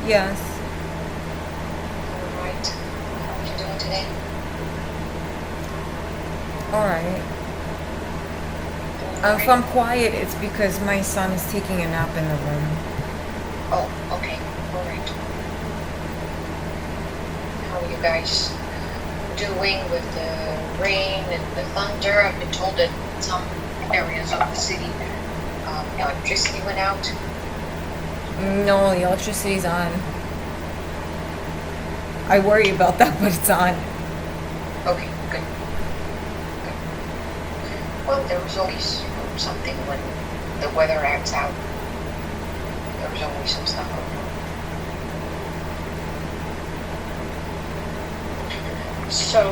Yes. Alright. How are you doing today? Alright. Doing If alright? I'm quiet, it's because my son is taking a nap in the room. Oh, okay. Alright. How are you guys doing with the rain and the thunder? I've been told that some areas of the city, electricity went out. No, the electricity's on. I worry about that, but it's on. Okay, good. Good. Well, there was always something when the weather acts out. There was always some stuff going on. So,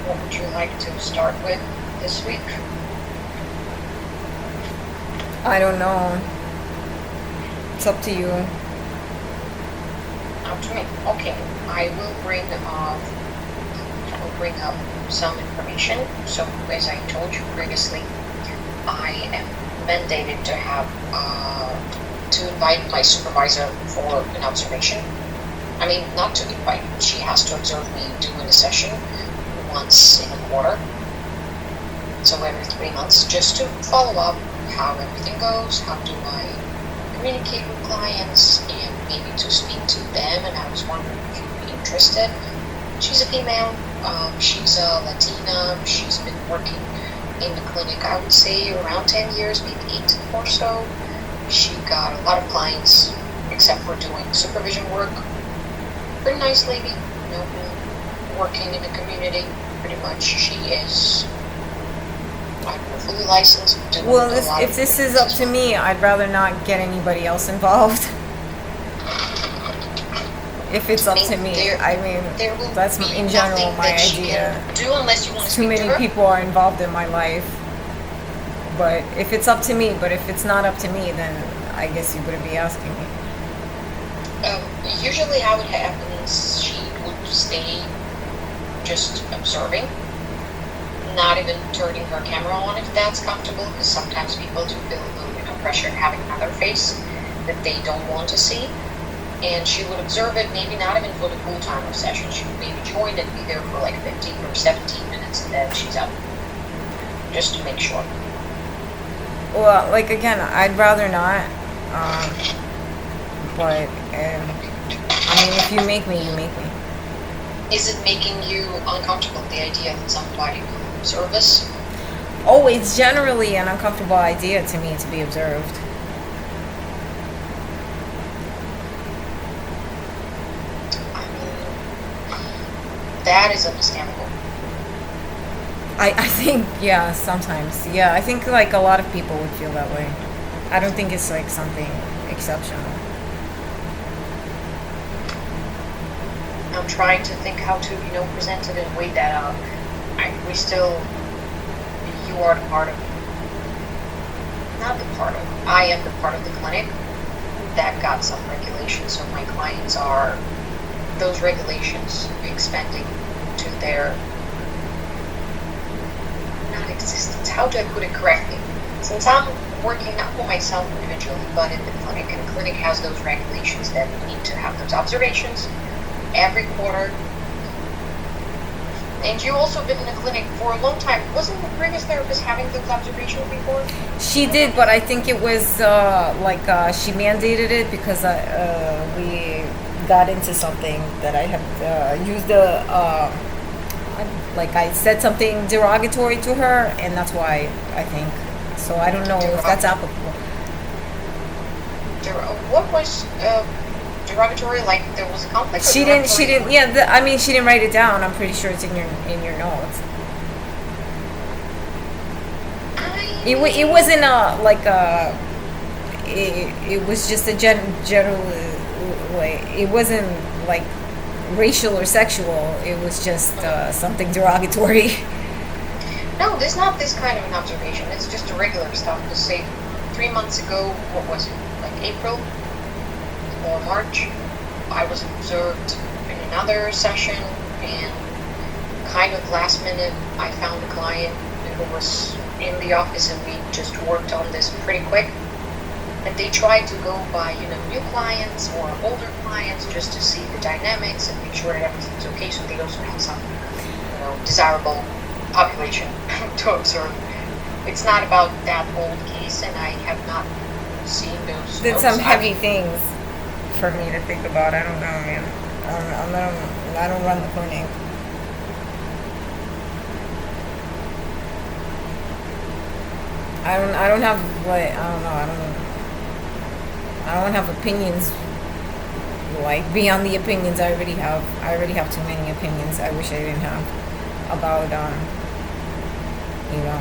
what would you like to start with this week? I don't know. It's up to you. Up to me. Okay, I will bring up some information. So, as I told you previously, I am mandated to have to invite my supervisor for an observation. I mean, not to invite. She has to observe me doing a session once in a quarter. So every 3 months, just to follow up how everything goes, how do I communicate with clients, and maybe to speak to them. And I was wondering if you'd be interested. She's a female. She's a Latina. She's been working in the clinic, I would say, around 10 years, maybe 8 or so. She got a lot of clients, except for doing supervision work. Pretty nice lady, working in the community, pretty much. She is fully licensed. Well, if this is up to me, I'd rather not get anybody else involved. If it's up to me, that's in general my idea. Do unless you want to Too many people are involved in my life. But if it's up to me, but if it's not up to me, then I guess you wouldn't be asking me. Usually how it happens, she would stay just observing, not even turning her camera on if that's comfortable, because sometimes people do feel a little bit of pressure having another face that they don't want to see. And she would observe it, maybe not even for the full time of session. She would maybe join and be there for like 15 or 17 minutes, and then she's out, just to make sure. Well, like again, I'd rather not. But I mean, if you make me, you make me. Is it making you uncomfortable, the idea that somebody will observe us? Oh, it's generally an uncomfortable idea to me to be observed. I mean, that is understandable. I think, yeah, sometimes. Yeah, I think like a lot of people would feel that way. I don't think it's like something exceptional. I'm trying to think how to, present it and weigh that out. You are the part of, not the part of, I am the part of the clinic that got some regulations, so my clients are those regulations expanding to their, not existence, how do I put it correctly? Since I'm working not for myself individually, but in the clinic, and the clinic has those regulations that we need to have those observations every quarter. And you also been in the clinic for a long time. Wasn't the previous therapist having those observations before? She did, but I think it was she mandated it because we got into something that I had used I said something derogatory to her, and that's why I think. So I don't know if that's applicable. What was derogatory? Like there was a conflict? She didn't. Yeah, she didn't write it down. I'm pretty sure it's in your notes. It wasn't it was just a general way. It wasn't like racial or sexual. It was just something derogatory. No, there's not this kind of an observation. It's just a regular stuff. To say 3 months ago, what was it, like April or March, I was observed in another session, and kind of last minute, I found a client who was in the office, and we just worked on this pretty quick. And they try to go by, new clients or older clients just to see the dynamics and make sure that everything's okay. So they also have some, desirable population to observe. It's not about that old case, and I have not seen those. Did some heavy things for me to think about. I don't know, man. I don't run the clinic. I don't have like I don't know. I don't have opinions like beyond the opinions I already have. I already have too many opinions. I wish I didn't have about you know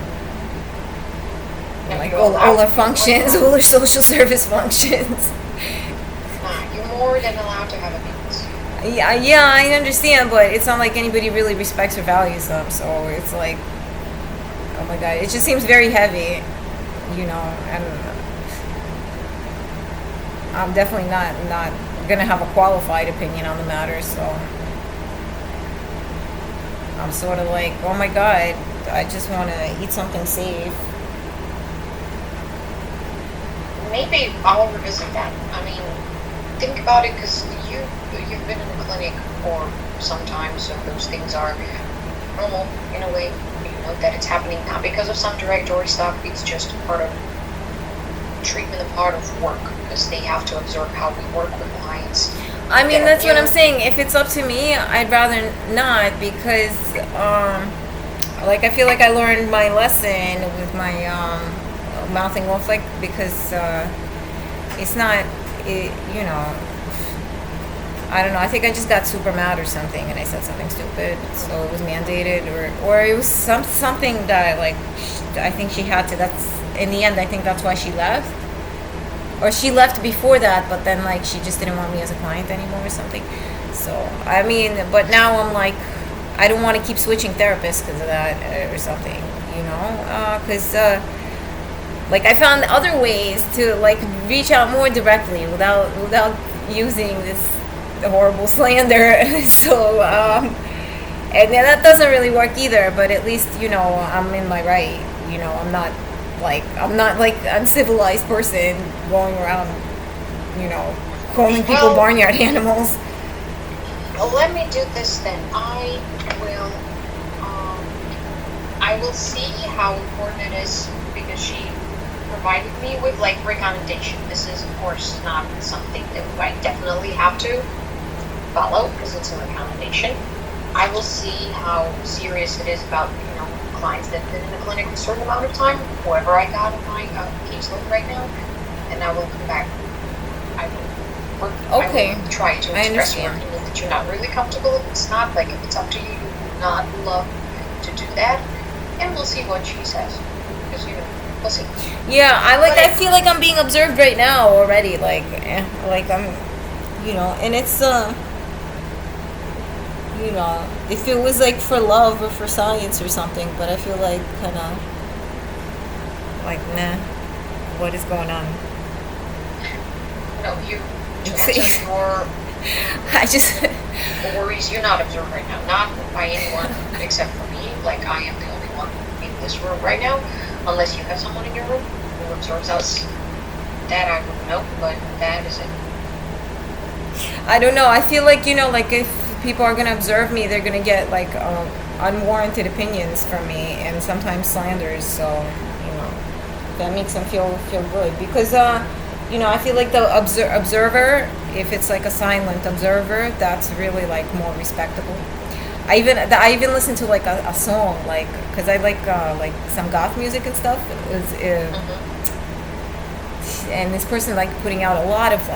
like all our functions, all our social service functions. You're more than allowed to have opinions. Yeah, I understand, but it's not like anybody really respects or values them. So it's like, oh my god, it just seems very heavy, and I'm definitely not gonna have a qualified opinion on the matter. So I'm sort of like, oh my god, I just want to eat something safe. Maybe I'll revisit that. I mean, think about it, because you've been in the clinic for some time, so those things are normal in a way. That it's happening not because of some directory stuff. It's just part of treatment, a part of work, because they have to observe how we work with clients. I mean, that's what I'm saying. If it's up to me, I'd rather not, because like I feel like I learned my lesson with my mouthing off, like, because it's not I don't know. I think I just got super mad or something, and I said something stupid, so it was mandated, or it was something that I think she had to. That's in the end. I think that's why she left, or she left before that, but then she just didn't want me as a client anymore or something. So I mean, but now I'm like, I don't want to keep switching therapists because of that or something, because I found other ways to reach out more directly without using this horrible slander. So and then that doesn't really work either, but at least I'm in my right. I'm not like uncivilized person going around calling people barnyard animals. Well, let me do this then. I will see how important it is, because she provided me with recommendation. This is of course not something that I definitely have to follow, because it's a recommendation. I will see how serious it is about clients that have been in the clinic a certain amount of time, whoever I got on my caseload right now, and I will come back. I will try to express your opinion that you're not really comfortable. If it's not, if it's up to you, you would not love to do that, and we'll see what she says, because we'll see. Yeah, I feel like I'm being observed right now already. I'm, and it's if it was for love or for science or something, but I feel kind of nah, what is going on? No, you answer your I just worries. You're not observed right now, not by anyone except for me. I am the only one in this room right now, unless you have someone in your room who observes us. That I wouldn't know, but that is it. I don't know. I feel if people are gonna observe me, they're gonna get unwarranted opinions from me, and sometimes slanders. So that makes them feel good, because I feel like the observer, if it's a silent observer, that's really more respectable. I even listen to a song, because I like some goth music and stuff. And this person putting out a lot of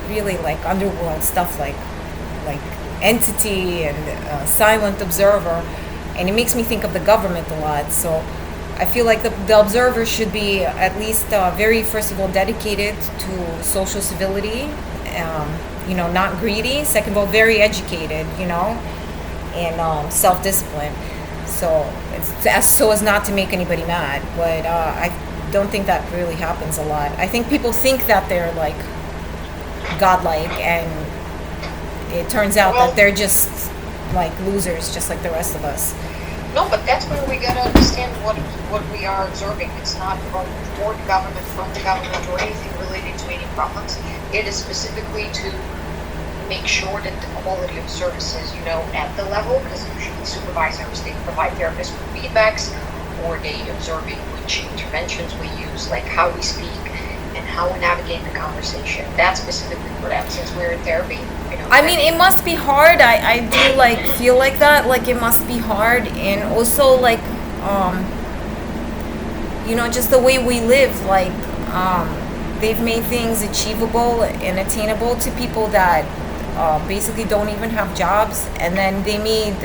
really underworld stuff, like Entity and Silent Observer, and it makes me think of the government a lot. So I feel like the observer should be at least very, first of all, dedicated to social civility, not greedy. Second of all, very educated, and self-discipline. So so as not to make anybody mad. But I don't think that really happens a lot. I think people think that they're godlike, and it turns out that they're just losers, just like the rest of us. No, but that's where we gotta understand what we are observing. It's not for the government, from the government, or anything related problems. It is specifically to make sure that the quality of services, at the level, because usually supervisors, they provide therapists with feedbacks, or they observing which interventions we use, like how we speak and how we navigate the conversation. That's specifically for that, since we're in therapy. I mean, it must be hard. I do feel like that. Like it must be hard, and also just the way we live. They've made things achievable and attainable to people that basically don't even have jobs, and then they made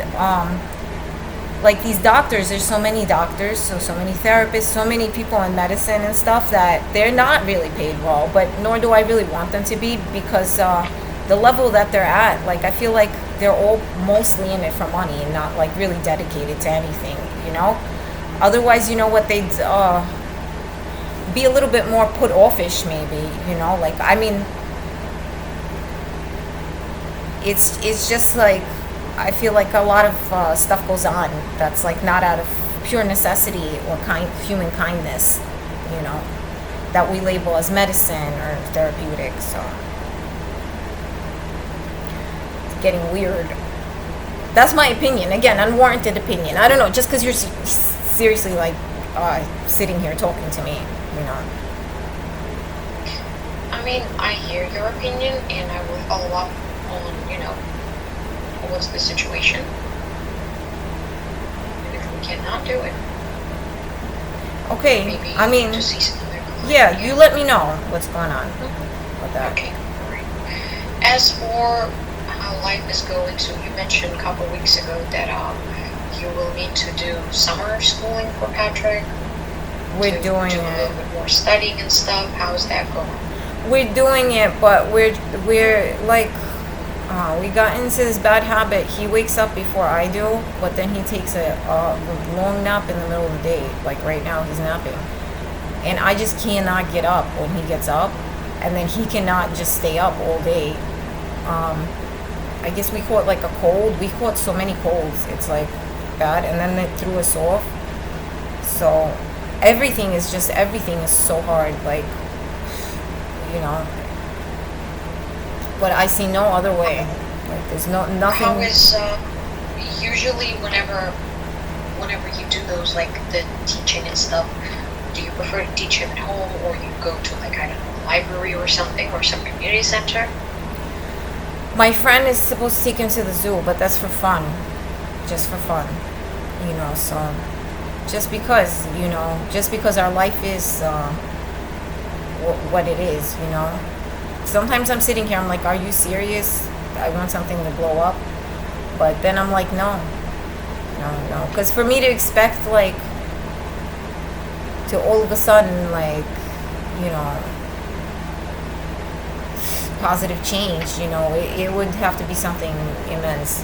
these doctors. There's so many doctors, so many therapists, so many people in medicine and stuff that they're not really paid well. But nor do I really want them to be, because the level that they're at, I feel like they're all mostly in it for money and not really dedicated to anything. Otherwise, they'd be a little bit more put offish, maybe. I mean, it's just I feel like a lot of stuff goes on that's not out of pure necessity or human kindness, that we label as medicine or therapeutic. So it's getting weird. That's my opinion. Again, unwarranted opinion. I don't know. Just because you're seriously sitting here talking to me, I mean, I hear your opinion, and I will follow up on, what's the situation. And if we cannot do it, okay. maybe I mean, to see something. yeah, you let me know what's going on with that. Okay, all right. As for how life is going, so you mentioned a couple weeks ago that you will need to do summer schooling for Patrick. We're doing do a it. little bit more studying and stuff. How's that going? We're doing it, but we're we got into this bad habit. He wakes up before I do, but then he takes a long nap in the middle of the day. Like right now, he's napping, and I just cannot get up when he gets up, and then he cannot just stay up all day. I guess we caught a cold. We caught so many colds. It's bad, and then it threw us off. So everything is so hard. But I see no other way. There's nothing. How is usually whenever you do those the teaching and stuff? Do you prefer to teach him at home, or you go to I don't know, a library or something, or some community center? My friend is supposed to take him to the zoo, but that's for fun, just for fun, So just because our life is what it is, Sometimes I'm sitting here, I'm like, are you serious? I want something to blow up. But then I'm like, no. Because for me to expect, to all of a sudden, positive change, it would have to be something immense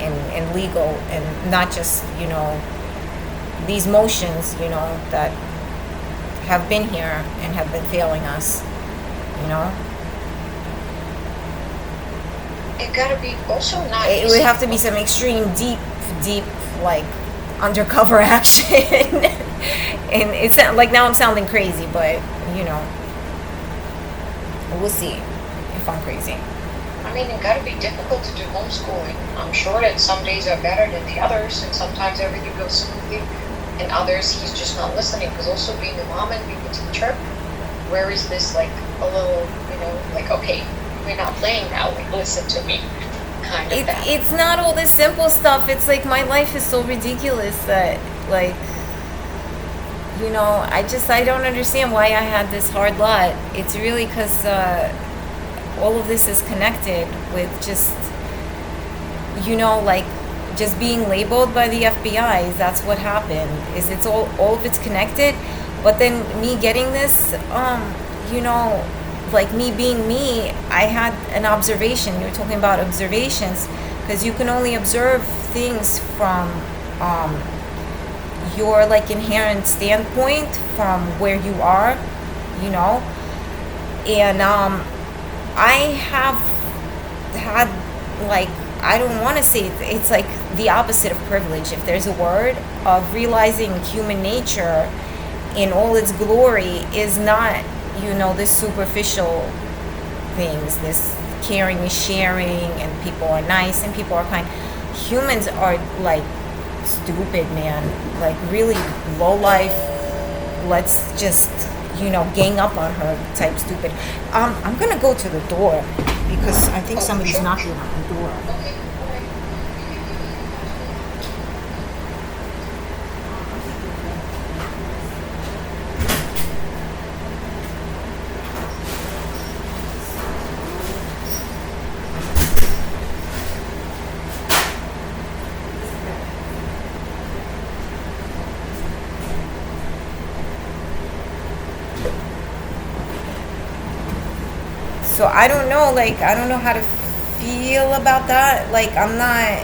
and legal, and not just, these motions, that have been here and have been failing us, It gotta be also not. It would have to be some extreme, deep, undercover action. And it's now I'm sounding crazy, but we'll see if I'm crazy. I mean, it gotta be difficult to do homeschooling. I'm sure that some days are better than the others, and sometimes everything goes smoothly, and others he's just not listening. Because also being a mom and being a teacher, where is this a little, okay, we're not playing now, listen to me, kind of that. It's not all this simple stuff. It's my life is so ridiculous that I don't understand why I had this hard lot. It's really because all of this is connected with just just being labeled by the FBI. That's what happened. It's all of it's connected. But then me getting this, me being me, I had an observation. You were talking about observations, because you can only observe things from your inherent standpoint, from where you are, and I have had I don't want to say it's the opposite of privilege, if there's a word, of realizing human nature in all its glory is not this superficial things, this caring is sharing, and people are nice and people are kind. Humans are like stupid, man. Like really low life. Let's just gang up on her type stupid. I'm gonna go to the door because I think Oh, somebody's sure. knocking on the door. Okay, alright. So I don't know, like I don't know how to feel about that. Like I'm not.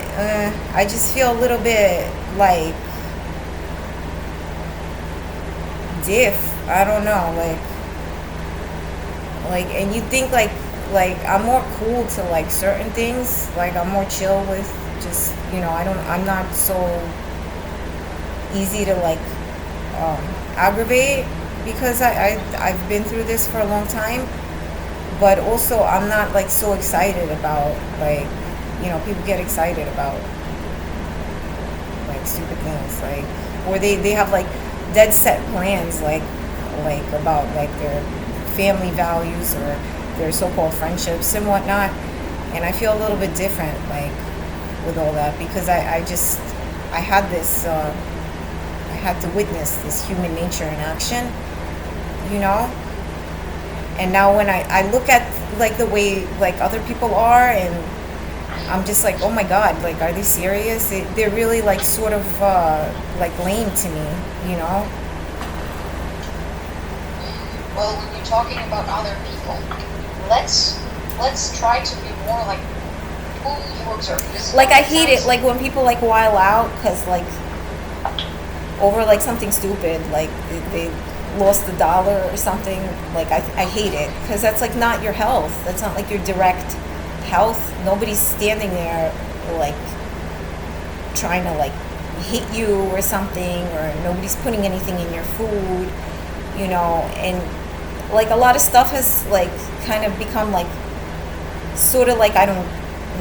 I just feel a little bit like diff. I don't know, and you think like I'm more cool to like certain things. Like I'm more chill with just I'm not so easy to like um, aggravate because I've been through this for a long time. But also I'm not like so excited about like people get excited about like stupid things like or they have like dead set plans like about like their family values or their so-called friendships and whatnot, and I feel a little bit different like with all that because I had this I had to witness this human nature in action, you know. And now when I look at like the way like other people are, and I'm just like, oh my god, like are they serious? They're really like sort of like lame to me, you know. Well, when you're talking about other people, let's try to be more like who you observe. This Like I it hate it sounds like when people like while out because like over like something stupid, like they lost a dollar or something. Like I hate it because that's like not your health. That's not like your direct health. Nobody's standing there like trying to like hit you or something, or nobody's putting anything in your food, and like a lot of stuff has like kind of become like sort of like I don't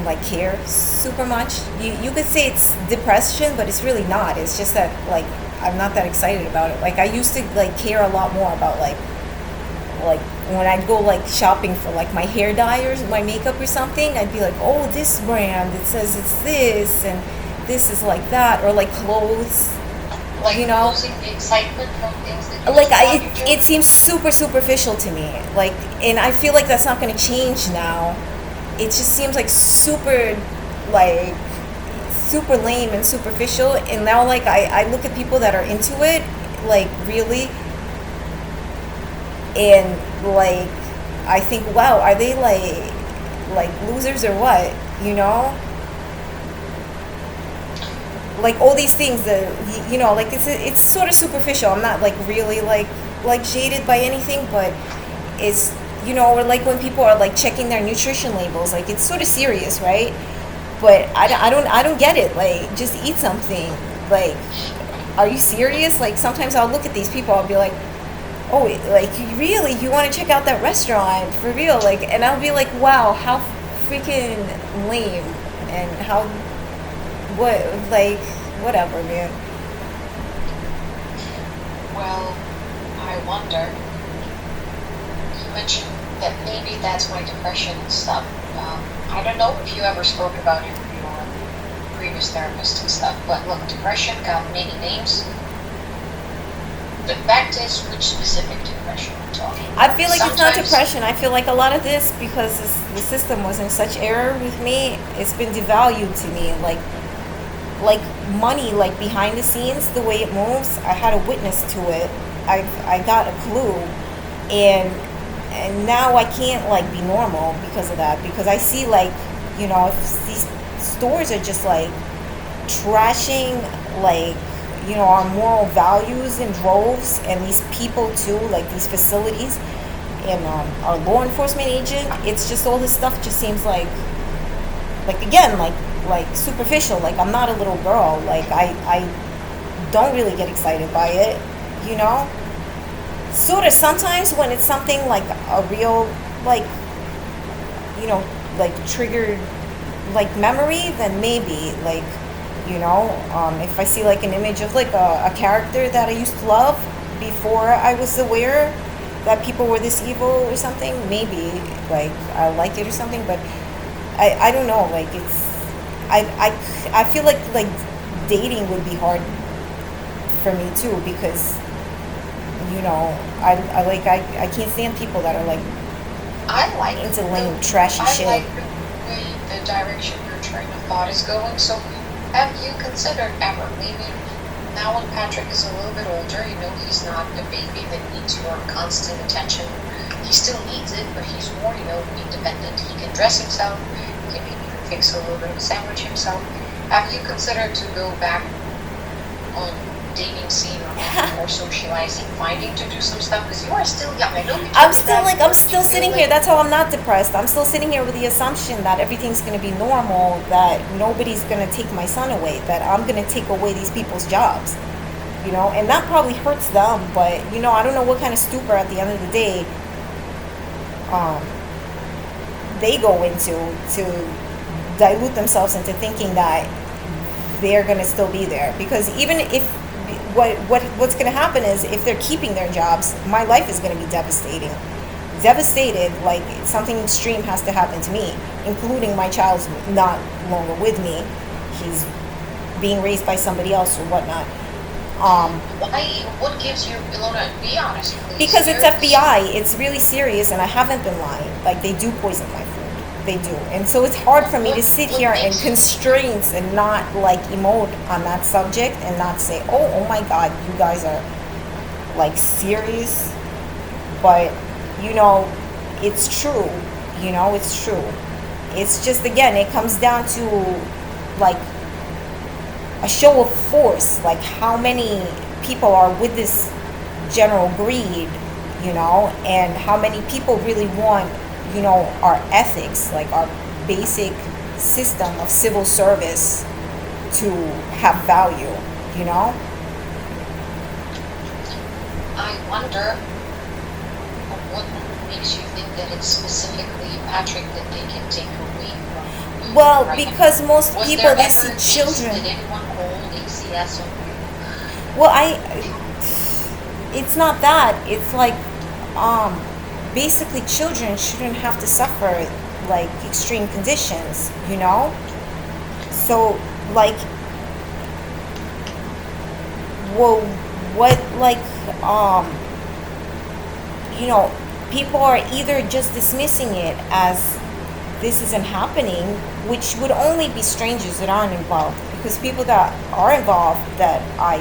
like care super much. You could say it's depression, but it's really not. It's just that like I'm not that excited about it. Like I used to like care a lot more about like when I'd go like shopping for like my hair dye or my makeup or something, I'd be like, oh, this brand, it says it's this and this is like that, or like clothes, like you know. losing the excitement from things that you Like used to I, value. it seems super superficial to me. Like, and I feel like that's not going to change now. It just seems like like super lame and superficial. And now like I look at people that are into it, like really, and like I think, wow, are they like losers or what, like all these things that like it's sort of superficial. I'm not like really like jaded by anything, but it's or like when people are like checking their nutrition labels, like it's sort of serious, right? But I don't get it. Like just eat something. Like, are you serious? Like sometimes I'll look at these people, I'll be like, oh, like you want to check out that restaurant for real? Like, and I'll be like, wow, how freaking lame, and how what like whatever, man. Well, I wonder. You mentioned that maybe that's why depression and stuff. I don't know if you ever spoke about it with your previous therapist and stuff, but look, depression got many names. The fact is, which specific depression we're talking I about. feel like it's not Sometimes, depression. I feel like a lot of this, because the system was in such error with me, it's been devalued to me. Like money, like behind the scenes, the way it moves, I had a witness to it. I got a clue, and now I can't like be normal because of that. Because I see like, if these stores are just like trashing like our moral values in droves, and these people too, like these facilities, and our law enforcement agent. It's just all this stuff just seems like again like superficial. Like I'm not a little girl. Like I don't really get excited by it, you know. sort of sometimes when it's something like a real, like, like triggered, like memory, then maybe, like, if I see like an image of like a character that I used to love before I was aware that people were this evil or something, maybe like I like it or something. But I don't know, like I feel like dating would be hard for me too, because I can't stand people that are like I like into lame trashy I shit. like the direction your train of thought is going. So, have you considered ever, maybe now when Patrick is a little bit older, he's not a baby that needs your constant attention. He still needs it, but he's more, independent. He can dress himself. He can maybe even fix a little bit of a sandwich himself. Have you considered to go back on dating scene or socializing, finding to do some stuff? Because you are still young. I know you I'm told me still that, like I'm but still you feel sitting here. like That's how I'm not depressed. I'm still sitting here with the assumption that everything's going to be normal, that nobody's going to take my son away, that I'm going to take away these people's jobs. And that probably hurts them, but I don't know what kind of stupor at the end of the day they go into to dilute themselves into thinking that they're going to still be there. Because even if what's going to happen is, if they're keeping their jobs, my life is going to be devastated. Like, something extreme has to happen to me, including my child's not longer with me. He's being raised by somebody else or whatnot. why? What gives you, Ilona? Be honest, please. Because it's FBI, it's really serious, and I haven't been lying. Like, they do poison my food, they do, and so it's hard for me to sit here in constraints and not like emote on that subject and not say, oh my God, you guys are like serious. But it's true. It's true. It's just, again, it comes down to like a show of force, like how many people are with this general greed, and how many people really want, our ethics, like our basic system of civil service to have value, I wonder what makes you think that it's specifically Patrick that they can take away from you. Well, right now? because most Was people, there they ever see a case, children. did anyone hold ACS on you? Well, it's not that. It's like, basically children shouldn't have to suffer like extreme conditions, So, like, well, what, like, people are either just dismissing it as this isn't happening, which would only be strangers that aren't involved. Because people that are involved that I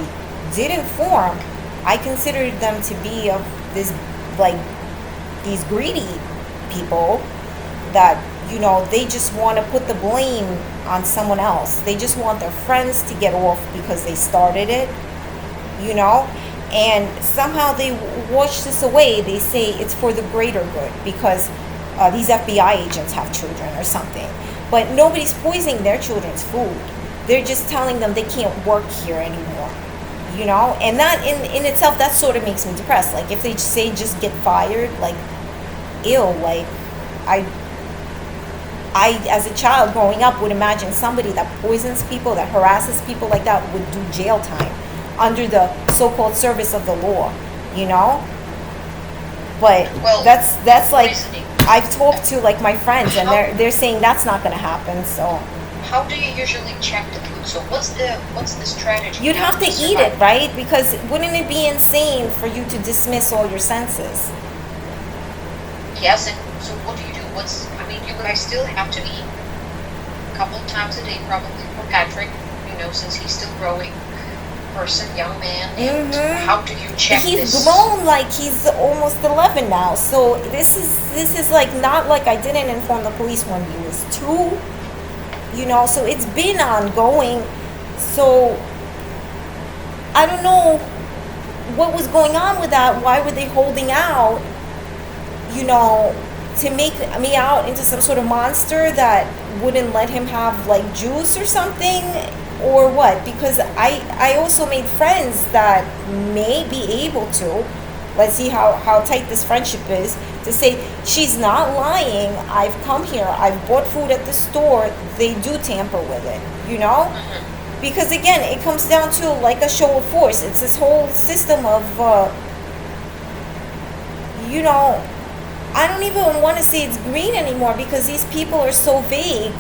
did inform, I considered them to be of this, like, these greedy people that, they just want to put the blame on someone else. They just want their friends to get off because they started it, and somehow they wash this away. They say it's for the greater good because these FBI agents have children or something. But nobody's poisoning their children's food. They're just telling them they can't work here anymore, and that in itself, that sort of makes me depressed. Like, if they say just get fired, like, ill, like, I as a child growing up would imagine somebody that poisons people, that harasses people like that, would do jail time under the so-called service of the law, But Well, that's like, poisoning. I've talked to like my friends, and they're saying that's not going to happen. So How do you usually check the food? So what's the strategy? you'd have to eat survive? it, right? Because wouldn't it be insane for you to dismiss all your senses? Yes, and so what do you do? You guys still have to eat a couple times a day, probably, for Patrick, since he's still growing person, young man. And how do you check He's this? grown, like he's almost 11 now. So this is like, not like I didn't inform the police when he was 2. So it's been ongoing. So I don't know what was going on with that. Why were they holding out, to make me out into some sort of monster that wouldn't let him have like juice or something, or what? Because I also made friends that may be able to, let's see how tight this friendship is, to say she's not lying. I've come here, I've bought food at the store, they do tamper with it, you know? Because again, it comes down to like a show of force. It's this whole system of, you know, I don't even want to say it's greed anymore, because these people are so vague.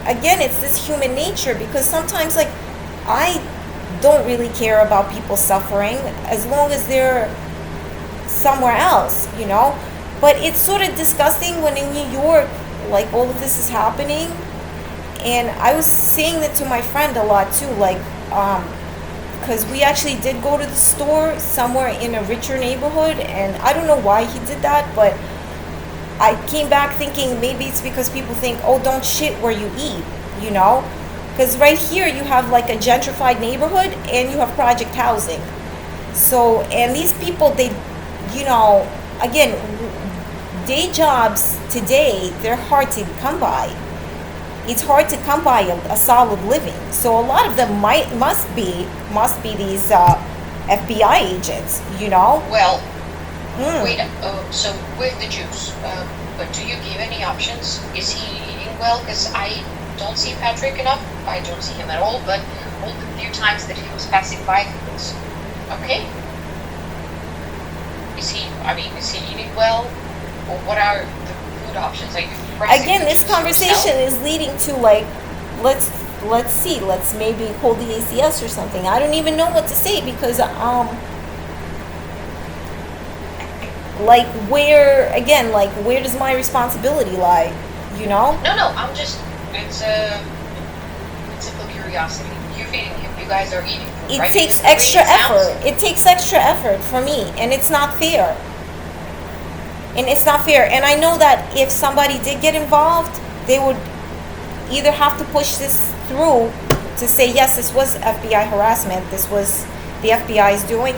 Again, it's this human nature, because sometimes, like, I don't really care about people suffering as long as they're somewhere else, you know? But it's sort of disgusting when in New York, like, all of this is happening. And I was saying that to my friend a lot too, like, because we actually did go to the store somewhere in a richer neighborhood, and I don't know why he did that, but I came back thinking maybe it's because people think, oh, don't shit where you eat, you know? Because right here you have like a gentrified neighborhood and you have project housing. So, and these people, they, you know, again, day jobs today, they're hard to come by. It's hard to come by a solid living. So a lot of them must be these FBI agents, you know? Well, wait, so with the juice, but do you give any options? Is he eating well? Because I don't see Patrick enough. I don't see him at all, but all the few times that he was passing by, he was okay. Is he eating well? Or what are the food options? Are you again, this conversation is leading to like, let's see, let's maybe hold the ACS or something. I don't even know what to say, because like, where does my responsibility lie, you know? No, I'm just, it's a simple curiosity. You're feeding him, you guys are eating food, it right? takes extra effort. It takes extra effort for me, and it's not fair. And it's not fair. And I know that if somebody did get involved, they would either have to push this through to say, yes, this was FBI harassment, this was the FBI's doing,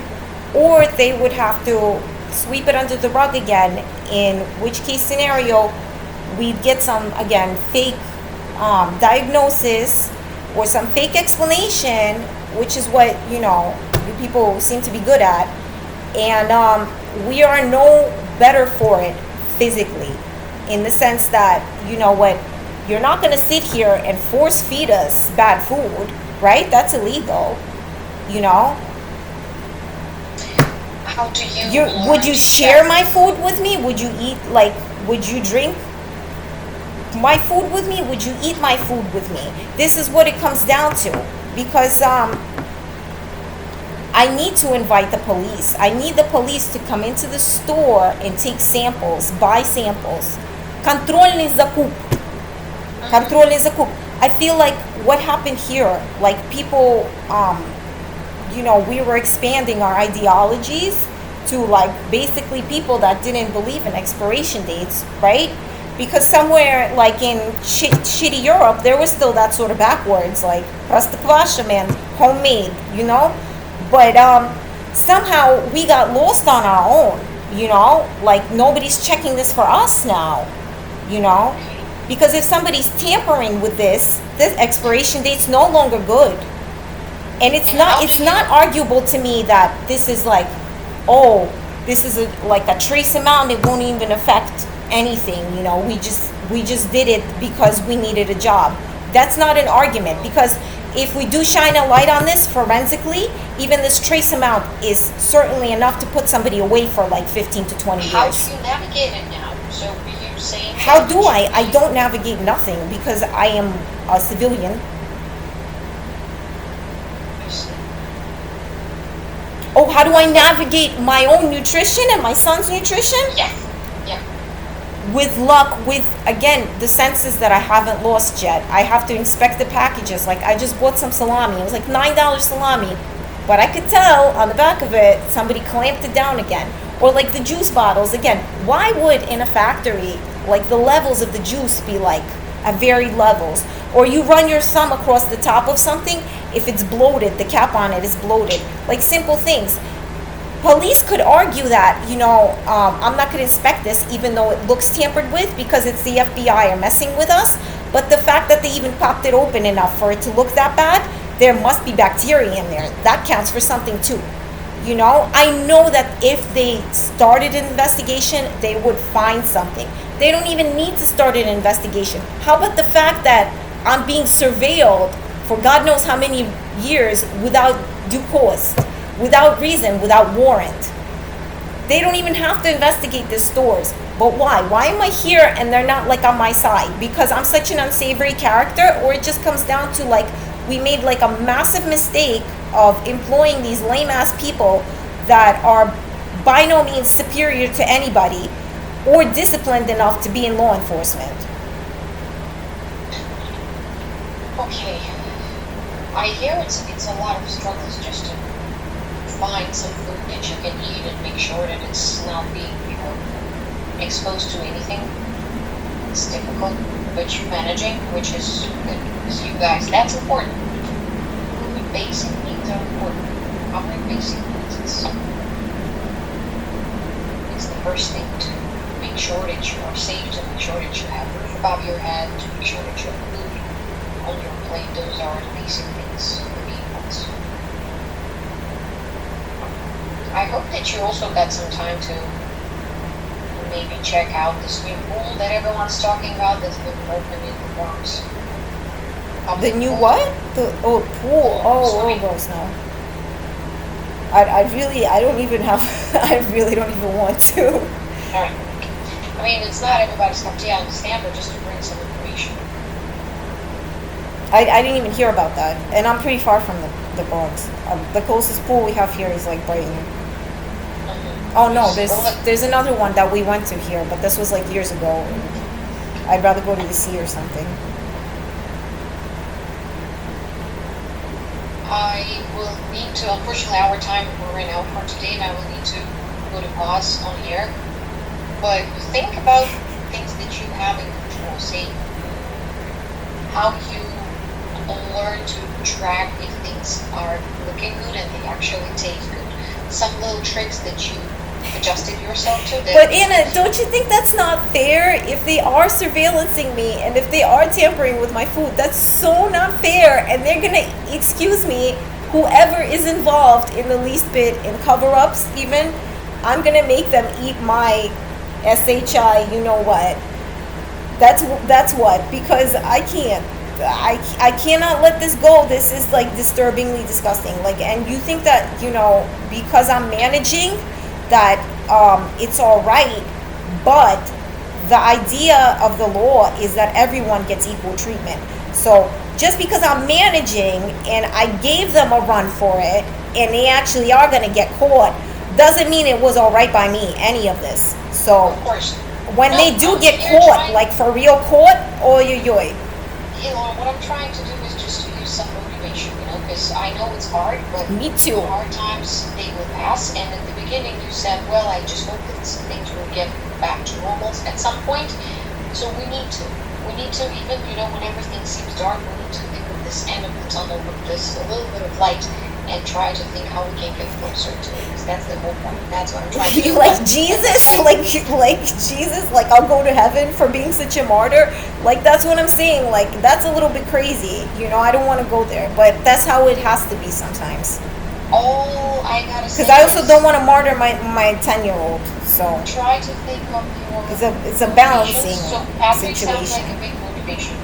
or they would have to sweep it under the rug again, in which case scenario we'd get some, again, fake diagnosis or some fake explanation, which is what, you know, you people seem to be good at. And we are no better for it physically, in the sense that, you know what, you're not going to sit here and force feed us bad food, right? That's illegal, you know? How do you would you share my food with me? Would you eat, like, would you drink my food with me? Would you eat my food with me? This is what it comes down to, because I need to invite the police. I need the police to come into the store and take samples, buy samples. Контрольный закуп. Контрольный закуп. I feel like what happened here, like people, you know, we were expanding our ideologies to like basically people that didn't believe in expiration dates, right? Because somewhere like in shitty Europe, there was still that sort of backwards, like Простокваша, man, homemade, you know? But somehow we got lost on our own, you know? Like nobody's checking this for us now, you know? Because if somebody's tampering with this expiration date's no longer good. And it's not arguable to me that this is like, oh, this is like a trace amount, it won't even affect anything, you know, we just did it because we needed a job. That's not an argument, because if we do shine a light on this forensically, even this trace amount is certainly enough to put somebody away for like 15 to 20 years. How do you navigate it now? So you're saying... How do I? I don't navigate nothing, because I am a civilian. Oh, how do I navigate my own nutrition and my son's nutrition? Yeah. With luck, with, again, the senses that I haven't lost yet. I have to inspect the packages. Like, I just bought some salami. It was like $9 salami. But I could tell on the back of it, somebody clamped it down again. Or like the juice bottles. Again, why would in a factory, like the levels of the juice be like at varied levels? Or you run your thumb across the top of something, if it's bloated, the cap on it is bloated. Like simple things. Police could argue that, you know, I'm not going to inspect this even though it looks tampered with because it's the FBI are messing with us. But the fact that they even popped it open enough for it to look that bad, there must be bacteria in there. That counts for something too. You know, I know that if they started an investigation, they would find something. They don't even need to start an investigation. How about the fact that I'm being surveilled for God knows how many years without due cause, without reason, without warrant? They don't even have to investigate the stores. But why? Why am I here and they're not like on my side? Because I'm such an unsavory character, or it just comes down to like we made like a massive mistake of employing these lame ass people that are by no means superior to anybody or disciplined enough to be in law enforcement. Okay, I hear it's a lot of struggles just to find some food that you can eat and make sure that it's not being, exposed to anything. It's difficult, but you're managing, which is good because you guys, that's important. Basic needs are important. Covering basic needs is the first thing to make sure that you are safe, to make sure that you have a roof above your head, to make sure that you have food on your plate. Those are the basic things, the main ones. I hope that you also got some time to maybe check out this new pool that everyone's talking about that's been opened in the Bronx. The new what? The pool. Oh, gross, no. I don't even have, I really don't even want to. Alright. I mean, it's not everybody's cup of tea, I understand, but just to bring some information. I didn't even hear about that. And I'm pretty far from the Bronx. The closest pool we have here is like Brighton. Oh no, there's another one that we went to here, but this was like years ago. I'd rather go to the sea or something. I will need to, unfortunately our time, we're ran out for today, and I will need to go to pause on here. But think about things that you have in control. Say how you learn to track if things are looking good and they actually taste good. Some little tricks that you adjusted yourself to. But Anna, don't you think that's not fair? If they are surveillancing me and if they are tampering with my food, that's so not fair. And they're gonna, excuse me, whoever is involved in the least bit in cover-ups even, I'm gonna make them eat my SHI, you know what. That's what, because I can't. I cannot let this go. This is like disturbingly disgusting. Like, and you think that, because I'm managing, that it's all right, but the idea of the law is that everyone gets equal treatment. So just because I'm managing and I gave them a run for it and they actually are going to get caught doesn't mean it was all right by me, any of this. So of course, when they do get caught, like for real caught, oy. What I'm trying to do is just to use some motivation, because I know it's hard, but me too. The hard times, they will pass. And at the beginning you said, well, I just hope that things will get back to normal at some point. So we need to even, when everything seems dark, we need to think of this end of the tunnel with this a little bit of light and try to think how we can get closer to it, because that's the whole point. That's what I'm trying to do. Like Jesus, like Jesus, like I'll go to heaven for being such a martyr. Like that's what I'm saying. Like that's a little bit crazy. I don't want to go there, but that's how it has to be sometimes. All I gotta say. Because I also don't want to martyr my 10-year-old. So try to think of your. It's a balancing situation. Sounds like a big motivation.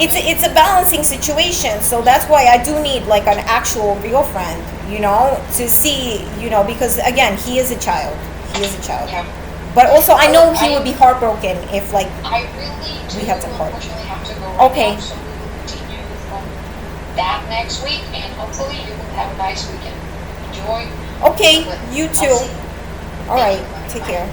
It's a balancing situation, so that's why I do need like an actual real friend, to see, because again, he is a child. Yeah. But also, I know he would be heartbroken if like I really do. We have to part. Unfortunately, have to go right Okay. now, so we will continue from that next week, and hopefully you will have a nice weekend. Enjoy. Okay, you too. All right, take care.